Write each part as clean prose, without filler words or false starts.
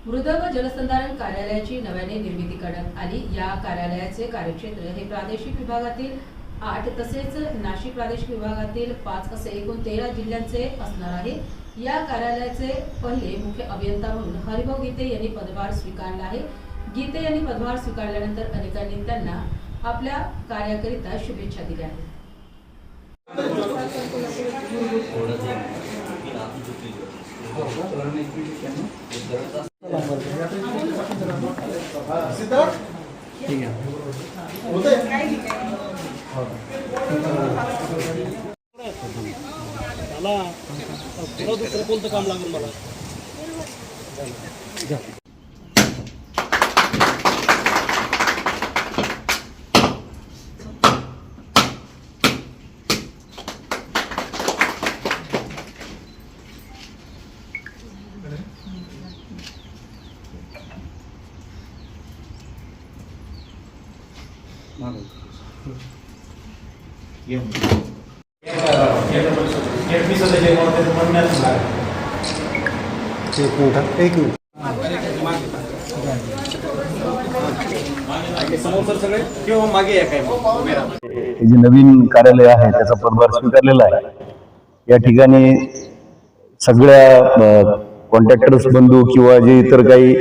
मृद व जलसंधारण कार्यालयाची नव्याने निर्मिती करण्यात आली। या कार्यालयाचे कार्यक्षेत्र हे प्रादेशिक विभागातील 8 तसेच नाशिक प्रादेशिक विभागातील 5 असे एकूण 13 जिल्ह्यांचे असणार आहे। या कार्यालयाचे पहिले मुख्य अभियंता म्हणून हरिभाऊ गीते यांनी पदभार स्वीकारला आहे। गीते यांनी पदभार स्वीकारल्यानंतर अनेकांनी त्यांना आपल्या कार्याकरिता शुभेच्छा दिल्या आहेत। ठीक आहे मला दुसरं कोणतं काम लागेल मला जे नवीन कार्यालय आहे त्याचा पदभार स्वीकारलेला आहे। या ठिकाणी सगळ्या कॉन्ट्रॅक्टर्स बंधू किंवा जे इतर काही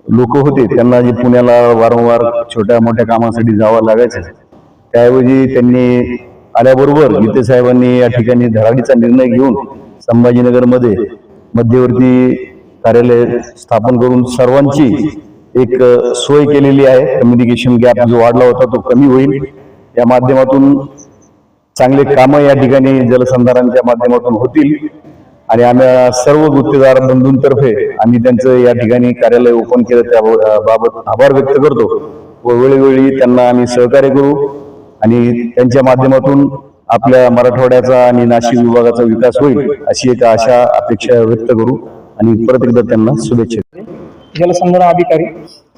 लोक होते त्यांना जे पुण्याला वारंवार छोट्या मोठ्या कामासाठी जावं लागायचं, त्याऐवजी त्यांनी आल्याबरोबर गीते साहेबांनी या ठिकाणी धडाडीचा निर्णय घेऊन संभाजीनगरमध्ये मध्यवर्ती कार्यालय स्थापन करून सर्वांची एक सोय केलेली आहे। कम्युनिकेशन गॅप जो वाढला होता तो कमी होईल। या माध्यमातून चांगले कामं या ठिकाणी जलसंधारणच्या माध्यमातून होतील आणि आम्ही सर्व गुत्तेदार बंधूंतर्फे आम्ही त्यांचं या ठिकाणी कार्यालय ओपन केलं त्याबाबत आभार व्यक्त करतो व वेळोवेळी त्यांना आम्ही सहकार्य करू आणि त्यांच्या माध्यमातून आपल्या मराठवाड्याचा आणि नाशिक विभागाचा विकास होईल अशी एक आशा अपेक्षा व्यक्त करू आणि परत एकदा त्यांना शुभेच्छा। जलसंधारण अधिकारी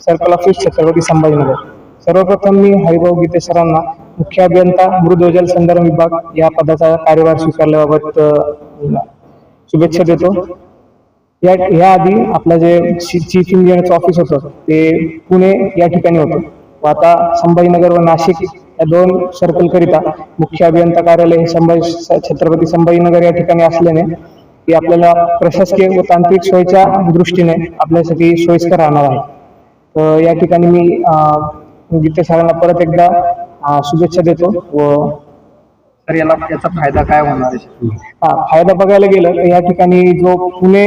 सर्कल ऑफिस छत्रपती संभाजीनगर। सर्वप्रथम मी हरिभाऊ गीते सरांना मुख्य अभियंता मृद व जलसंधारण विभाग या पदाचा कार्यभार स्वीकारल्याबाबत शुभेच्छा देतो। या आधी आपलं जे चीफ इंजिनियरचं ऑफिस होतं ते पुणे या ठिकाणी होतं व आता संभाजीनगर व नाशिक या 2 सर्कल करिता मुख्य अभियंता कार्यालय छत्रपती संभाजीनगर या ठिकाणी असल्याने ती आपल्याला प्रशासकीय व तांत्रिक सोयीच्या दृष्टीने आपल्यासाठी सोयीस्कर राहणार आहे। तर या ठिकाणी मी गीते सरांना परत एकदा शुभेच्छा देतो व तर याचा फायदा काय होणार आहे? फायदा बघायला गेलं तर या ठिकाणी जो पुणे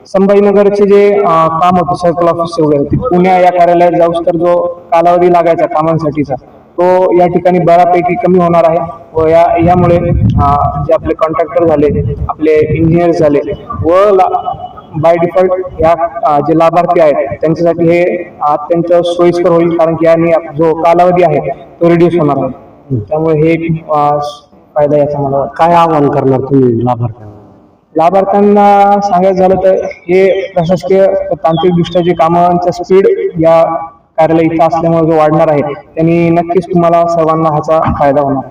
संभाजीनगरचे जे काम होतं सर्कल ऑफिस वगैरे ते पुणे या कार्यालयात जाऊस तर जो कालावधी लागायचा कामांसाठीचा तो या ठिकाणी बऱ्यापैकी कमी होणार आहे व यामुळे जे आपले कॉन्ट्रॅक्टर झाले, आपले इंजिनियर झाले व बाय डिफॉल्ट या जे लाभार्थी आहेत त्यांच्यासाठी हे अत्यंत सोयीस्कर होईल, कारण की याने जो कालावधी आहे तो रिड्यूस होणार आहे। त्यामुळे हे फायदा याचा मला काय आवाहन करणार तुम्ही लाभार्थ्यांना सांगायचं झालं तर हे प्रशासकीय तांत्रिक दृष्ट्या जे कामांचा स्पीड या कार्यालय इथं असल्यामुळे जो वाढणार आहे त्यांनी नक्कीच तुम्हाला सर्वांना ह्याचा फायदा होणार।